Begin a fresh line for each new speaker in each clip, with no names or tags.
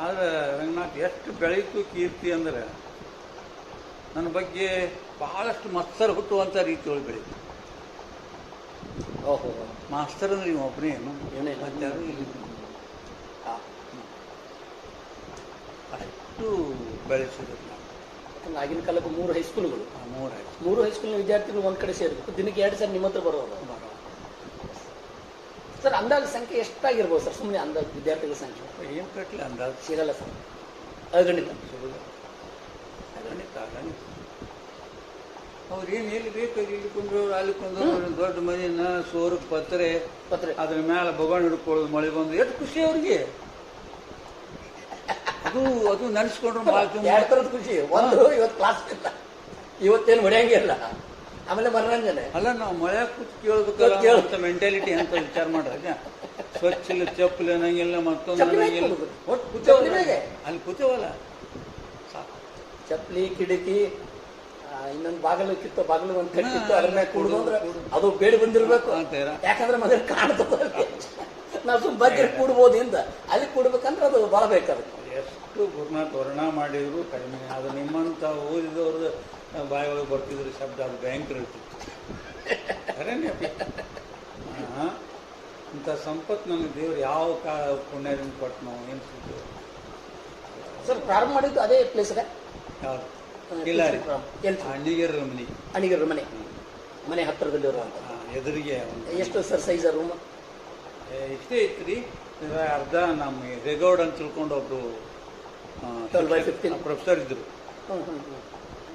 ಆದ್ರೆ ರಂಗನಾಥ್ ಎಷ್ಟು ಬೆಳೀತು ಕೀರ್ತಿ ಅಂದ್ರೆ ನನ್ನ ಬಗ್ಗೆ ಬಹಳಷ್ಟು ಮತ್ಸರ ಹುಟ್ಟುವಂಥ ರೀತಿಯೊಳಗೆ ಬೆಳೀತು.
ಓಹೋ,
ಮಾಸ್ತರ್ ಅಂದ್ರೆ ನೀವು ಒಬ್ಬನೇ ಏನು
ಏನೇ
ಮತ್ತೆ ಯಾರು ಇಲ್ಲಿ ಅಷ್ಟು ಬೆಳೆಸಿದ್ರು ನಾವು.
ಆಗಿನ ಕಾಲಕ್ಕೆ 3 ಹೈಸ್ಕೂಲ್ಗಳು, 3 ಹೈಸ್ಕೂಲ್ನ ವಿದ್ಯಾರ್ಥಿಗಳು ಒಂದ್ ಕಡೆ ಸೇರಬೇಕು. ದಿನಕ್ಕೆ 2 ಸಲ ನಿಮ್ಮ ಹತ್ರ ಬರೋರು. ಸರ್, ಅಂದಾಜು ಸಂಖ್ಯೆ ಎಷ್ಟಾಗಿರ್ಬೋದು ಸರ್? ಸುಮ್ಮನೆ ಅಂದಾಜು ವಿದ್ಯಾರ್ಥಿಗಳ ಸಂಖ್ಯೆ
ಏನು ಕಟ್ಟಲಿ ಅಂದಾಜು
ಸಿಗಲ್ಲ ಸರ್. ಅಗಣಿತ
ಅಗಣಿತ ಅಗಣಿತ. ಅವ್ರು ಏನು ಎಲ್ಲಿ ಬೇಕು ಇಲ್ಲಿ ಕುಂದ್ರವ್ರು ಅಲ್ಲಿ ಕುಂದ್ರವ್ರು ದೊಡ್ಡ ಮನೆಯನ್ನ ಸೋರಕ್ಕೆ ಪತ್ರೆ ಅದ್ರ ಮೇಲೆ ಬೊಗಣ್ ಹಿಡ್ಕೊಳ್ಳೋದು ಮಳೆ ಬಂದು ಎಷ್ಟು ಖುಷಿ ಅವ್ರಿಗೆ. ಅದು ನೆನೆಸ್ಕೊಂಡ್ರು ಭಾಳ
ಎರಡು ಥರದ ಖುಷಿ. ಒಂದು, ಇವತ್ತು ಕ್ಲಾಸ್ ಇಲ್ಲ, ಇವತ್ತೇನು ಹೊಡೆಯಂಗಿಲ್ಲ, ಆಮೇಲೆ ಮನರಂಜನೆ.
ಅಲ್ಲ, ನಾವು ಮಳೆ ಕೂತ್ ಕೇಳೋದಕ್ಕೆ ಮೆಂಟಾಲಿಟಿ ಅಂತ ವಿಚಾರ ಮಾಡ್ರೆ ಸ್ವಚ್ಛ ಇಲ್ಲ, ಚಪ್ಪಲಿ ಅನ್ನಂಗಿಲ್ಲ, ಮತ್ತೊಂದು ಅಲ್ಲಿ ಕೂತೇವಲ್ಲ
ಚಪ್ಪಲಿ, ಕಿಟಕಿ, ಇನ್ನೊಂದು ಬಾಗಿಲು ಕಿತ್ತು, ಬಾಗಿಲು ಒಂದು ಕಟ್ಟಿತ್ತು, ಅದ್ರ ಮೇಲೆ ಕೂಡುದು ಅಂದ್ರೆ ಅದು ಬೇಡ ಬಂದಿರ್ಬೇಕು. ಯಾಕಂದ್ರೆ ಮನೇಲಿ ಕಾಣ್ತದ. ನಾವು ಸುಮ್ ಬಗ್ಗೆ ಕೂಡ್ಬೋದು ಇಂದ ಅಲ್ಲಿ ಕೂಡ್ಬೇಕಂದ್ರೆ ಅದು ಭಾಳ ಬೇಕಾಗುತ್ತೆ.
ಎಷ್ಟು ಗುರುನಾಥ್ ವರ್ಣ ಮಾಡಿದ್ರು ಕಡಿಮೆ. ಅದು ನಿಮ್ಮಂತ ಓದಿದವ್ರದ್ದು ಬಾಯಿ ಒಳಗೆ ಬರ್ತಿದ್ರು ಶಬ್ದ, ಅದು ಭಯಂಕರ ಇರ್ತಿತ್ತು. ಇಂಥ ಸಂಪತ್ತು ನಮಗೆ ದೇವ್ರು ಯಾವ ಪುಣ್ಯದಿಂದ ಕೊಟ್ಟು ನಾವು ಏನು ಸಿಗ್ತೇವೆ.
ಸರ್, ಪ್ರಾರಂಭ ಮಾಡಿದ್ದು ಅದೇ ಪ್ಲೇಸ್ ಇದೆ?
ಯಾವ್ದು? ಇಲ್ಲ ರೀ, ಅಣಿಗರ ಮನೆ.
ಅಣಿಗರ ಮನೆ, ಮನೆ ಹತ್ತಿರದಲ್ಲಿರುವಂಥ ಎದುರಿಗೆ. ಎಷ್ಟು ಸರ್ ಸೈಜ್ ರೂಮ್?
ಇಷ್ಟೇ ಐತ್ರಿ. ಅರ್ಧ ನಮ್ಮ ರೇಗೌಡ್ ಅಂತ ತಿಳ್ಕೊಂಡು ಒಬ್ರು ಪ್ರೊಫೆಸರ್ ಇದ್ರು.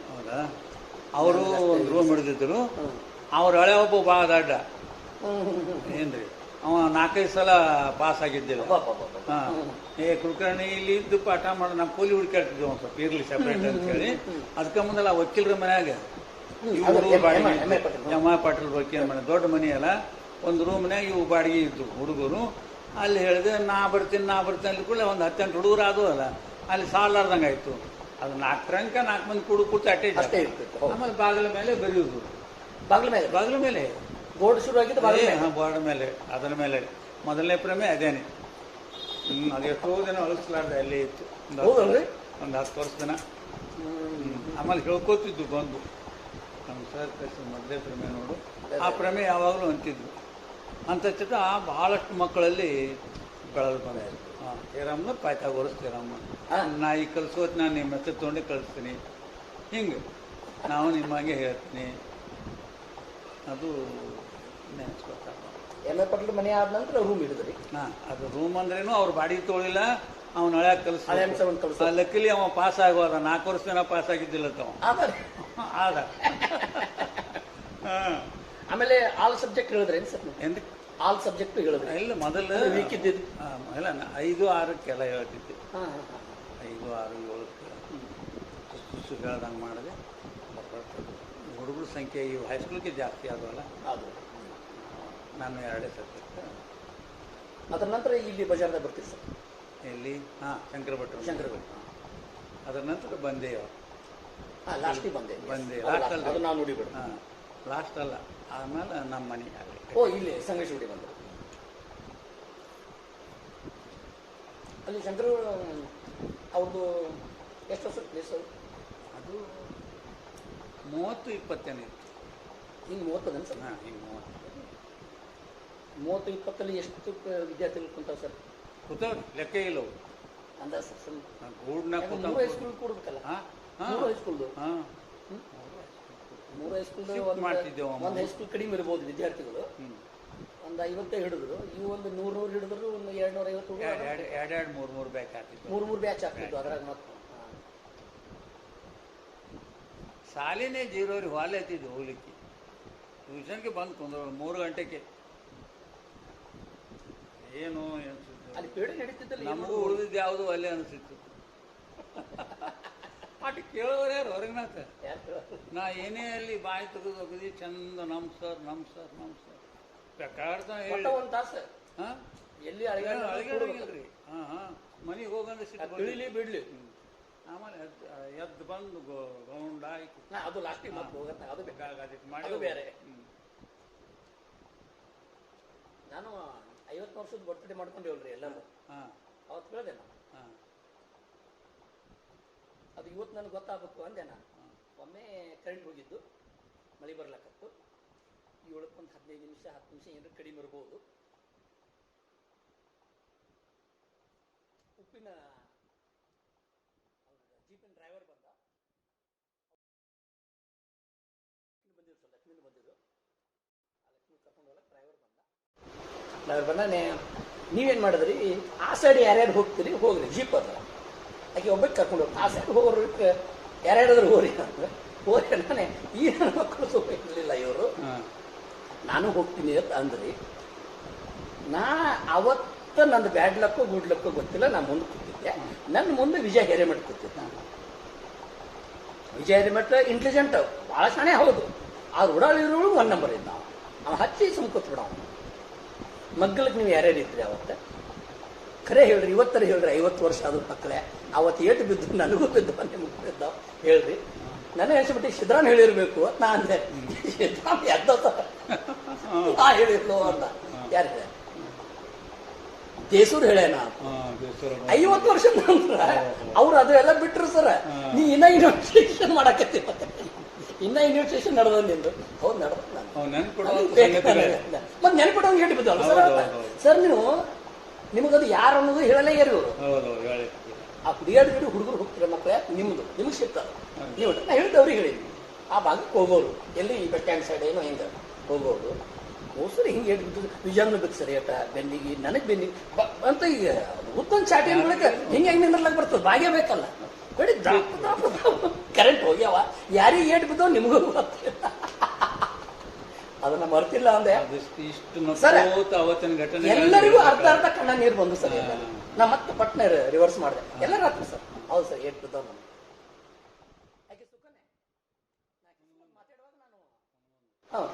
ಹೌದಾ, ಅವರು ಒಂದು ರೂಮ್ ಹಿಡಿದಿದ್ರು. ಅವ್ರ ಹಳೆ ಒಬ್ಬ ಭಾಳ ದಡ್ಡ ಏನ್ರಿ, ಅವ 4-5 ಸಲ ಪಾಸ್ ಆಗಿದ್ದಿಲ್ಲ. ಕುಲಕರ್ಣಿ ಇಲ್ಲಿ ಇದ್ದು ಪಾಠ ಮಾಡಿ ನಮ್ಮ ಕೂಲಿ ಹುಡುಕಾಡ್ತಿದ್ವಿ ಒಂದು ಸ್ವಲ್ಪ ಇರ್ಲಿ ಸಪ್ರೇಟ್ ಅಂತ ಹೇಳಿ. ಅದಕ್ಕೆ ಮುಂದೆಲ್ಲ ವಕೀಲರ ಮನ್ಯಾಗ ಎಮ್ ಐ ಪಾಟೀಲ್ ವಕೀಲ ಮನೆ, ದೊಡ್ಡ ಮನೆ ಅಲ್ಲ, ಒಂದು ರೂಮ್ನಾಗ ಇವು ಬಾಡಿಗೆ ಇದ್ದು ಹುಡುಗರು. ಅಲ್ಲಿ ಹೇಳಿದೆ ನಾ ಬರ್ತೀನಿ ಅಲ್ಲಿ ಕೂಡ ಒಂದು 10 ಹುಡುಗರು ಆದವು ಅಲ್ಲ, ಅಲ್ಲಿ ಸಾಲಾರ್ದಂಗೆ ಆಯ್ತು. ಅದು 4 ಮಂದಿ ಕೂತು ಅಟ್ಟೆ ಇರ್ತಿತ್ತು. ಆಮೇಲೆ ಬಾಗಿಲ ಮೇಲೆ ಬರೆಯುವುದು, ಬಾಗಿಲ ಮೇಲೆ
ಬೋರ್ಡ್ ಶುರು ಆಗಿದ್ದು
ಬೋರ್ಡ್ ಮೇಲೆ. ಅದರ ಮೇಲೆ ಮೊದಲನೇ ಪ್ರೇಮೆ ಅದೇನೆ. ಅದು ಎಷ್ಟೋ ದಿನ ಅಳಿಸ್ಲಾರ್ದೆ ಅಲ್ಲೇ ಇತ್ತು, ಒಂದು 10 ವರ್ಷ ದಿನ. ಆಮೇಲೆ ಹೇಳ್ಕೋತಿದ್ದು ಬಂದು ನಮ್ಮ ಸರ್ ಕಳಿಸಿ ಮೊದಲೇ ಪ್ರೇಮೆ ನೋಡು, ಆ ಪ್ರೇಮೆ ಯಾವಾಗಲೂ ಅಂತಿದ್ರು. ಅಂತ ಚಿತ್ರ ಬಹಳಷ್ಟು ಮಕ್ಕಳಲ್ಲಿ ಬೆಳೆದು ಬಂದಾಯಿತು. ತೇರಮ್ಮ ಪಾಯ್ತಾ ಓರಿಸ್ತೀರಮ್ಮ, ನಾ ಈ ಕಲಿಸೋತ್ ನಾನು ನಿಮ್ಮ ಹೆಸರು ತೊಗೊಂಡು ಕಳಿಸ್ತೀನಿ, ಹಿಂಗೆ ನಾವು ನಿಮ್ಮ ಹಂಗೆ ಹೇಳ್ತೀನಿ. ಅದು ನೆನೆಸ್ಕೊತಾರೆ.
ಎಮ್ ಎ ಪಾಟೀಲ್ ಮನೆ ಆದ ನಂತರ ರೂಮ್ ಹಿಡಿದ್ರಿ.
ಅದು ರೂಮ್ ಅಂದ್ರೇನು ಅವ್ರು ಬಾಡಿಗೆ ತೊಳಿಲ್ಲ, ಅವ್ನು ಹಳ್ಯಾಗ ಕಲಿಸ. ಲಕ್ಕಿಲಿ ಅವ ಪಾಸ್ ಆಗೋದ, 4 ವರ್ಷ ದಿನ ಪಾಸ್ ಆಗಿದ್ದಿಲ್ಲ ಆದ.
ಆಮೇಲೆ ಆಲ್ ಸಬ್ಜೆಕ್ಟ್ ಹೇಳಿದ್ರೇನು ಸರ್?
ಏನ್ರಿ
ಆಲ್ ಸಬ್ಜೆಕ್ಟ್ ಹೇಳಿದ್ರೆ? ಇಲ್ಲ,
ಮೊದಲು
ವೀಕ್ ಇದ್ದಿದ್ದು
ಇಲ್ಲ, 5-6 ಹೇಳ್ತಿದ್ದೆ. 5-6-7 ಹೇಳ್ದಂಗೆ ಮಾಡಿದೆ. ಹುಡುಗರ ಸಂಖ್ಯೆ ಇವು ಹೈಸ್ಕೂಲ್ಗೆ ಜಾಸ್ತಿ ಆದವಲ್ಲ,
ಅದು
ನಾನು 2 ಸಬ್ಜೆಕ್ಟ್.
ಅದರ ನಂತರ ಇಲ್ಲಿ ಬಜಾರ್ದಾಗ ಬರ್ತೀವಿ ಸರ್.
ಎಲ್ಲಿ? ಶಂಕರ ಭಟ್ರು. ಅದರ ನಂತರ ಬಂದೆ.
ಲಾಸ್ಟಿಗೆ ಬಂದೆ ಲಾಸ್ಟ್ ಅಲ್ಲ, ಅದು ನಾವು ನೋಡಿಬಿಡು.
ಲಾಸ್ಟ್ ಅಲ್ಲ, ಆಮೇಲೆ ನಮ್ಮ ಮನೆ ಆಗಲಿ.
ಇಲ್ಲಿ ಸಂಗೇಶ್ವರಿ ಬಂದರು. ಅಲ್ಲಿ ಶಂಕರ ಅವ್ರದ್ದು ಎಷ್ಟು ವರ್ಷ ಪ್ಲೇಸ್? ಅದು
30-20 ಇತ್ತು.
ಹಿಂಗೆ 30 ಸರ್?
ಹಿಂಗೆ
30-20 ಎಷ್ಟು ವಿದ್ಯಾರ್ಥಿಗಳು ಕುಂತಾವ ಸರ್?
ಕೂತವ್ರಿ, ಲೆಕ್ಕ ಇಲ್ಲ
ಅಂದಾಜು ಸರ್.
ಗೂಡ್ನಾಗ
3 ಹೈಸ್ಕೂಲ್ ಕೂಡ್ಬೇಕಲ್ಲ? 3 ಹೈಸ್ಕೂಲ್ದು 3 ಹೈಸ್ಕೂಲ್ದು ಒಂದು ಹೈಸ್ಕೂಲ್ ಕಡಿಮೆ ಇರ್ಬೋದು ವಿದ್ಯಾರ್ಥಿಗಳು. ಒಂದು 50 ಹಿಡಿದ್ರು. ಇವು ಒಂದು 100 ಹಿಡಿದ್ರು, ಒಂದು 250.
2-3 ಬ್ಯಾಚ್ ಆಗ್ತಿತ್ತು.
3 ಬ್ಯಾಚ್ ಆಗ್ತಿತ್ತು. ಅದ್ರಾಗ ಮತ್ತೆ
ಶಾಲೆನೇ ಜೀರೋರಿ ಹೊಲೆ ಹತ್ತಿದ್ದು ಹೋಗ್ಲಿಕ್ಕೆ. ಟ್ಯೂಷನ್ಗೆ ಬಂದು ಕುಂದ್ರು 3 ಗಂಟೆಗೆ. ಏನು
ಅಲ್ಲಿ ಪೇಡೆ ನಡೀತಿದ್ದಲ್ಲ,
ನಮಗೂ ಉಳಿದಿದ್ದು ಯಾವುದು ಅಲ್ಲೇ ಅನಿಸಿತ್ತು. ಅಟ್ ಕೇಳೋರು ಯಾರು ಹೊರಗಿನಾಥ? ನಾ ಏನೇ ಅಲ್ಲಿ ಬಾಯಿ ತೆಗೆದು ಹೋಗಿದ್ವಿ ಚಂದ ನಮ್ ಸರ್ ಬೇಕಾಡ್ತಾನೆ ಹೇಳಿ
ಒಂದು ತಾಸು ಎಲ್ಲಿ
ಅಳಗಿಲ್ರಿ. ಮನೆಗೆ ಹೋಗಂದ್ರೆ
ಸಿಟ್ಟು ಬಿಡ್ಲಿ.
ಆಮೇಲೆ ಎದ್ದು ಬಂದು ಗೌಂಡ ಆಯ್ತು.
ಅದು ಲಾಸ್ಟಿಗೆ ಮತ್ತೆ ಹೋಗತ್ತೆ, ಅದು
ಬೇಕಾಗದಿತ್ತು ಮಾಡಿ
ಬೇರೆ. ನಾನು 50 ವರ್ಷದ ಬರ್ತ್ಡೇ ಮಾಡ್ಕೊಂಡೇವಲ್ರಿ ಎಲ್ಲರೂ. ಅವತ್ತು ಕೇಳಿದೆ ನಾನು, ಇವತ್ತು ನನಗೆ ಗೊತ್ತಾಗಬೇಕು ಅಂದೆ ನಾನು. ಒಮ್ಮೆ ಕರೆಂಟ್ ಹೋಗಿದ್ದು, ಮಳೆ ಬರ್ಲಕ್ಕತ್ತು, 7ಕ್ಕೆ 15 ನಿಮಿಷ 10 ನಿಮಿಷ ಏನಾದ್ರು ಕಡಿಮೆ ಇರ್ಬೋದು. ಉಪ್ಪಿನ ಜೀಪಿನ ಡ್ರೈವರ್ ಬಂದ, ಲಕ್ಷ್ಮೀ ಬಂದಿದ್ರು, ಆ ಲಕ್ಷ್ಮೀ ಕರ್ಕೊಂಡು ಹೋಗಕ್ಕೆ ಡ್ರೈವರ್ ಬಂದ. ನೀವೇನು ಮಾಡಿದ್ರಿ, ಆ ಸೈಡ್ ಯಾರ್ಯಾರು ಹೋಗ್ತೀರಿ ಹೋಗ್ರಿ, ಜೀಪ್ ಅದ ಆಕೆ ಒಬ್ಬಕ್ಕೆ ಕರ್ಕೊಂಡು ಹೋಗಿ ಆ ಸೈಡ್ ಹೋಗೋರಿಗೆ ಯಾರ್ಯಾರಾದ್ರೂ ಹೋರಿ ಅಂದ್ರೆ ಹೋರಿ. ನಾನೇ ಈ ನನ್ನ ಮಕ್ಕಳು ಸ್ವಲ್ಪ ಇರಲಿಲ್ಲ, ಇವರು ನಾನು ಹೋಗ್ತೀನಿ ಅಂತ ಅಂದ್ರಿ. ನಾ ಅವತ್ತು ನಂದು ಬ್ಯಾಡ್ ಲಕ್ಕೋ ಗುಡ್ ಲಕ್ಕೋ ಗೊತ್ತಿಲ್ಲ, ನಾ ಮುಂದೆ ಕೂತಿದ್ದೆ. ನನ್ನ ಮುಂದೆ ವಿಜಯ ಹಿರೇಮಠ ಕೂತಿದ್ದೆ. ವಿಜಯ ಹಿರೇಮಠ ಇಂಟೆಲಿಜೆಂಟ್, ಭಾಳ ಶಾಣೆ ಹೌದು. ಆ ಉಡಾಳಿರೋಳು 1 ನಂಬರ್ ಇದ್ದ. ಅವ ಹಚ್ಚಿ ಸುಮ್ಕೊತ್ ಬಿಡ. ಮಗ್ಗಲಕ್ಕೆ ನೀವು ಯಾರ್ಯಾರು ಇದ್ರಿ ಅವತ್ತ? ಖರೆ ಹೇಳ್ರಿ, ಇವತ್ತರ ಹೇಳ್ರಿ, 50 ವರ್ಷ ಆದ್ರೂ ಮಕ್ಕಳೇ. ಅವತ್ತು ಏಟು ಬಿದ್ದು ನನಗೂ ಬಿದ್ದು ನಿಮಗೂ ಬಿದ್ದಾವ ಹೇಳ್ರಿ. ನನ್ನ ಹೇಳ್ಸಿಬಿಟ್ಟು ಸಿದ್ದರಾಮ್ ಹೇಳಿರ್ಬೇಕು ನಾ ಅಂದೆ. ಸಿದ್ದರಾಮ್ ಎದ್ದ ನಾ ಹೇಳಿರ್ಲು ಅಂದ. ಯಾರು ಹೇಳ? ದೇಸೂರು ಹೇಳ್ಯಾನ. 50 ವರ್ಷ ನಂತರ ಅವ್ರು ಅದು ಎಲ್ಲ ಬಿಟ್ರು ಸರ್. ನೀ ಇನ್ನ ಇನ್ವೆಸ್ಟಿಗೇಷನ್ ಮಾಡಕತ್ತಿ, ಇನ್ನ ಇನ್ವೆಸ್ಟಿಗೇಷನ್ ನಡೆದ ನಿಂದು. ಹೌದು ನಡೆದ. ಮತ್ತೆ ನೆನ್ಪಿಟ್ಟವ್ಗೆ ಹೇಳಿ ಬಿದ್ದವಲ್ಲ ಸರ್. ಸರ್ ನೀವು ನಿಮಗದು ಯಾರು ಅನ್ನೋದು ಹೇಳಲೇ ಇವರು. ಆ ಕುಡಿಯಾಡ ಗಿಡ ಹುಡುಗರು ಹೋಗ್ತೀರ ಮಕ್ಕಳೇ, ನಿಮ್ಗೆ ಸಿಗ್ತದೆ. ನೀವು ನಾ ಹೇಳಿದ್ದು ಅವ್ರಿಗೆ ಹೇಳಿದ್ವಿ. ಆ ಭಾಗಕ್ಕೆ ಹೋಗೋರು, ಎಲ್ಲಿ ಈ ಬಸ್ ಸ್ಟ್ಯಾಂಡ್ ಸೈಡ್ ಏನೋ ಹಿಂಗೆ ಹೋಗೋರು. ಹೋಸರಿ ಹಿಂಗೆ ಹೇಳ್ಬಿಟ್ಟು ವಿಜಯನ ಬೇಕು ಸರಿ ಅಟ ಬೆನ್ನಿಗೆ, ನನಗೆ ಬೆನ್ನಿಗೆ ಅಂತ. ಈಗ ಉತ್ತಮ ಚಾಟಿ ಅನ್ಕೊಳಕ್ಕೆ ಹಿಂಗೆ ಹೆಂಗೆ ನಿಂದ್ರಲಾಗ ಬರ್ತದೆ, ಭಾಗ್ಯ ಬೇಕಲ್ಲ. ಬೇಡಿ ಕರೆಂಟ್ ಹೋಗ್ಯಾವ, ಯಾರಿಗೆ ಏಟ್ ಬಿದ್ದವ್ ನಿಮಗೂ ಗೊತ್ತಿಲ್ಲ. ಅದನ್ನ ಮರ್ತಿಲ್ಲ ಅಂದೆ ಸರ್. ಎಲ್ಲರಿಗೂ ಅರ್ಧ ಕಣ್ಣ ನೀರು ಬಂದು ಸರ್. ನಾ ಮತ್ತೆ ಪಟ್ನ ರಿವರ್ಸ್ ಮಾಡಿದೆ. ಎಲ್ಲರೂ ಹತ್ರ ಸರ್. ಹೌದು ಸರ್, ಏಟ್ ಬಿದ್ದವ್ ನಾನು.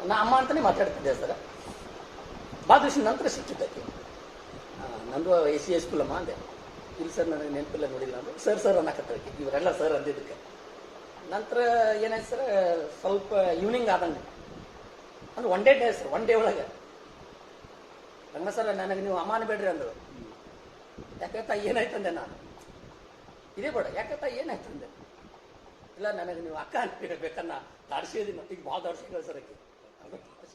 ನಾ ಅಮ್ಮ ಅಂತಾನೆ ಮಾತಾಡ್ತಿದ್ದೆ ಸರ್. ಭಾಳ ದಿವಸ ನಂತರ ಸಿಕ್ಕಿದ್ದಕ್ಕೆ. ನಂದು SC ಸ್ಕೂಲ್ ಅಮ್ಮ ಅಂದೆ. ಇಲ್ಲ ಸರ್, ನನಗೆ ನೆನಪಿಲ್ಲ, ನೋಡಿಲ್ಲ ಅಂದ್ರೆ ಸರ್ ಅನ್ನಕತ್ತಕ್ಕೆ. ಇವರೆಲ್ಲ ಸರ್ ಅಂದಿದ್ದಕ್ಕೆ. ನಂತರ ಏನಾಯ್ತು ಸರ್, ಸ್ವಲ್ಪ ಈವ್ನಿಂಗ್ ಆದಂಗೆ ಅಂದ್ರೆ 1 ಡೇ ಸರ್. 1 ಡೇ ಒಳಗೆ ರಂಗ ಸರ್ ನನಗೆ ನೀವು ಅಮ್ಮಾನ ಬೇಡ್ರಿ ಅಂದರು. ಯಾಕತ್ತ ಏನಾಯ್ತಂದೆ ನಾನು. ಇದೇ ಬೇಡ, ಯಾಕತ್ತ ಏನಾಯ್ತಂದೆ. ಇಲ್ಲ ನನಗೆ ನೀವು ಅಕ್ಕ ಅನ್ಬೇಕನ್ನ ತಾಡ್ಸಿದೀನಿ. ಈಗ ಭಾಳ ತಾಡ್ಸಿಲ್ಲ ಸರ್.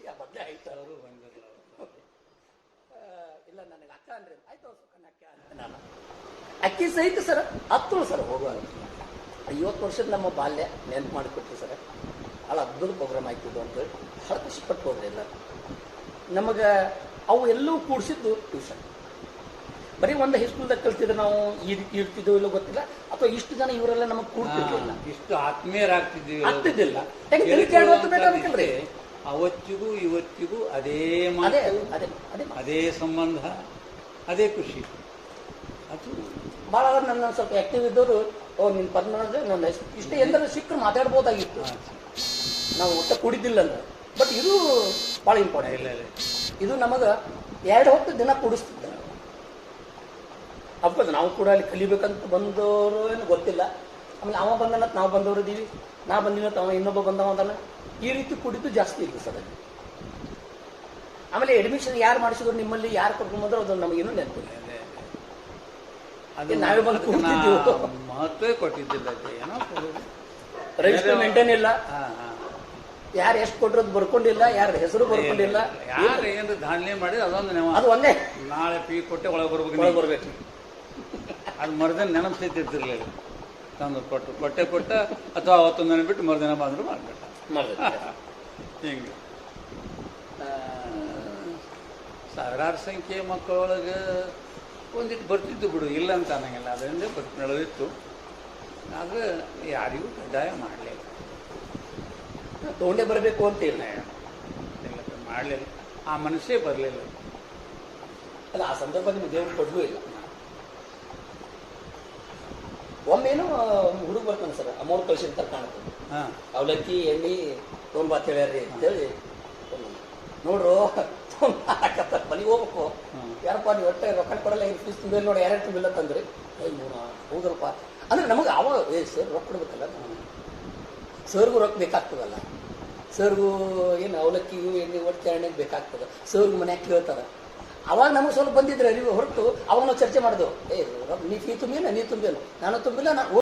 ಆ ಬದ್ಲೆ ಆಯ್ತು. ಅವರು ಇಲ್ಲ ನನಗೆ ಅಕ್ಕ ಅಂದ್ರೆ ಆಯ್ತು ಅಕ್ಕ ಅಂತ ನಾನು. ಅಕ್ಕಿ ಸಹಿತ ಸರ್ ಹತ್ತು ಸರ್ ಹೋಗುವಾಗ 50 ವರ್ಷದ ನಮ್ಮ ಬಾಲ್ಯ ನೆನಪು ಮಾಡಿಕೊಟ್ರಿ ಸರ್. ಭಾಳ ಅದ್ಭುತ ಪ್ರೋಗ್ರಾಮ್ ಆಯ್ತಿದ್ದು ಅಂತೇಳಿ ಭಾಳ ಖುಷಿ ಪಟ್ಟು ಹೋದ್ರಿ ಎಲ್ಲ. ನಮಗೆ ಅವು ಎಲ್ಲವೂ ಕೂಡಿಸಿದ್ದು ಟ್ಯೂಷನ್. ಬರೀ ಒಂದು ಹೈಸ್ಕೂಲ್ದಾಗ ಕಲ್ತಿದ್ರೆ ನಾವು ಈ ರೀತಿ ಇರ್ತಿದ್ದೋ ಇಲ್ಲೋ ಗೊತ್ತಿಲ್ಲ, ಅಥವಾ ಇಷ್ಟು ಜನ ಇವರೆಲ್ಲ ನಮಗೆ ಕೂಡ್ತಿರ್ಲಿಲ್ಲ,
ಇಷ್ಟು ಆತ್ಮೀಯರಾಗ್ತಿದ್ದೀವಿ
ಆಗ್ತಿದ್ದಿಲ್ಲ.
ಅವತ್ತಿಗೂ ಇವತ್ತಿಗೂ ಅದೇ ಅದೇ ಸಂಬಂಧ, ಅದೇ ಖುಷಿ. ಅದು
ಭಾಳ ನನ್ನ ಸ್ವಲ್ಪ ಆಕ್ಟಿವ್ ಇದ್ದವರು, ನಿನ್ನ ಪದ್ಮನಾಭ ನನ್ನ ಇಷ್ಟೇ ಎಂದ್ರೆ ಸಿಕ್ಕರು ಮಾತಾಡ್ಬೋದಾಗಿತ್ತು. ನಾವು ಒಟ್ಟ ಕೂಡಿದ್ದಿಲ್ಲ ಅಂದ್ರೆ. ಬಟ್ ಇದು ಭಾಳ ಇಂಪಾರ್ಟೆಂಟ್. ಇದು ನಮಗೆ 2 ಹೊತ್ತು ದಿನ ಕೂಡಿಸ್ತಿದ್ದೆ. ಅಫ್ಕೋರ್ಸ್ ನಾವು ಕೂಡ ಅಲ್ಲಿ ಕಲಿಬೇಕಂತ ಬಂದವರು ಏನು ಗೊತ್ತಿಲ್ಲ. ಆಮೇಲೆ ಅವ ಬಂದನತ್ ನಾವು ಬಂದವರು ಇದ್ದೀವಿ, ನಾ ಬಂದಿನತ್ ಅವ ಇನ್ನೊಬ್ಬ ಬಂದವ ಅಂತಾನೆ. ಈ ರೀತಿ ಕುಡಿದು ಜಾಸ್ತಿ ಇತ್ತು ಸರ್ ಅಲ್ಲಿ. ಆಮೇಲೆ ಅಡ್ಮಿಷನ್ ಯಾರು ಮಾಡಿಸಿದ್ರು, ನಿಮ್ಮಲ್ಲಿ ಯಾರು ಕರ್ಕೊಂಡ್ಬಂದ್ರು, ಅದು ನಮಗೇನು ನೆನಪಿಲ್ಲ. ನಾವೇ ಬಂದು ಕೂಡ್ತಿದ್ದೀವಿ.
ಮಹತ್ವ ಕೊಟ್ಟಿದ್ದಿಲ್ಲ, ಏನೋ
ರಿಜಿಸ್ಟರ್ ಮೇಂಟೈನ್ ಇಲ್ಲ, ಯಾರು ಎಷ್ಟು ಕೊಟ್ಟರು ಬರ್ಕೊಂಡಿಲ್ಲ, ಯಾರ ಹೆಸರು ಬರ್ಕೊಂಡಿಲ್ಲ,
ಯಾರು ಏನು ದಾಂಧಲೆ ಮಾಡಿದ್ರೆ ಅದೊಂದು ನೆವ.
ಅದು ಒಂದೇ
ನಾಳೆ ಫೀ ಕೊಟ್ಟೆ ಒಳಗೆ ಬರ್ಬೇಕು. ಅದು ಮರ್ದಿನ ನೆನಪಿರ್ತಿರ್ಲಿಲ್ಲ. ತಂದು ಕೊಟ್ಟ ಅಥವಾ ಅವತ್ತೊಂದು ನೆನಪಿಟ್ಟು ಮರುದಿನ ಬಂದ್ರು ಮಾಡ್ಬಿಟ್ಟ. ಹಿಂಗೆ ಸಾವಿರಾರು ಸಂಖ್ಯೆ ಮಕ್ಕಳೊಳಗೆ ಒಂದಿಟ್ಟು ಬರ್ತಿದ್ದು ಬಿಡು, ಇಲ್ಲ ಅಂತ ಅನ್ನಂಗಿಲ್ಲ. ಅದರಿಂದ ನಡೆದಿತ್ತು. ಆದ್ರೆ ಯಾರಿಗೂ ಕಡ್ಡಾಯ ಮಾಡಲಿಲ್ಲ.
ತಗೊಂಡೇ ಬರಬೇಕು ಅಂತ ಇಲ್ಲ,
ಮಾಡಲಿಲ್ಲ. ಆ ಮನಸ್ಸೇ ಬರಲಿಲ್ಲ.
ಅಲ್ಲ, ಆ ಸಂದರ್ಭ ನಿಮ್ಗೆ ದೇವ್ರು ಕೊಡ್ಲೂ ಇಲ್ಲ. ಒಮ್ಮೇನು ಹುಡುಗ ಬರ್ತಾನೆ ಸರ್, ಅಮೌಂಟ್ ಕಳ್ಸಿರ್ತಾರೆ ಕಾಣುತ್ತೆ. ಅವಲಕ್ಕಿ ಎಣ್ಣೆ ತೊಗೊಂಬಾತ್ ಹೇಳ್ಯಾರ್ರಿ ಅಂತೇಳಿ ನೋಡ್ರು ಮನೆಗೆ ಹೋಗ್ಬೇಕು. ಯಾರಪ್ಪ ನೀವು ಒಟ್ಟೆ ರೊಕ್ಕ ಕೊಡಲ್ಲ, ಹಿಂಗೆ ಫೀಸ್ ತುಂಬಿಲ್ಲ ನೋಡಿ, ಯಾರ್ಯಾರು ತುಂಬಿಲ್ಲ ತಂದ್ರಿ. ಹೌದರಪ್ಪ ಅಂದ್ರೆ ನಮಗೆ ಅವ ಸರ್ ರೊಕ್ಕ ಕೊಡ್ಬೇಕಲ್ಲ, ಸರ್ಗೂ ರೊಕ್ಕ ಬೇಕಾಗ್ತದಲ್ಲ. ಸರ್ಗೂ ಏನು ಅವಲಕ್ಕಿಗೂ ಎಣ್ಣೆ ಒಟ್ಟು ಎಣ್ಣೆಗೆ ಬೇಕಾಗ್ತದೆ. ಸರ್ಗೂ ಮನ್ಯಾಗ ಕೇಳ್ತಾರೆ. ಅವಾಗ ನಮಗೆ ಸ್ವಲ್ಪ ಬಂದಿದ್ರೆ ಅರಿವು ಹೊರತು ಅವಾಗ ನಾವು ಚರ್ಚೆ ಮಾಡಿದೆವು. ನೀ ಫೀ ತುಂಬಿನ, ನೀ ತುಂಬೇನು, ನಾನು ತುಂಬಿಲ್ಲ, ನಾನು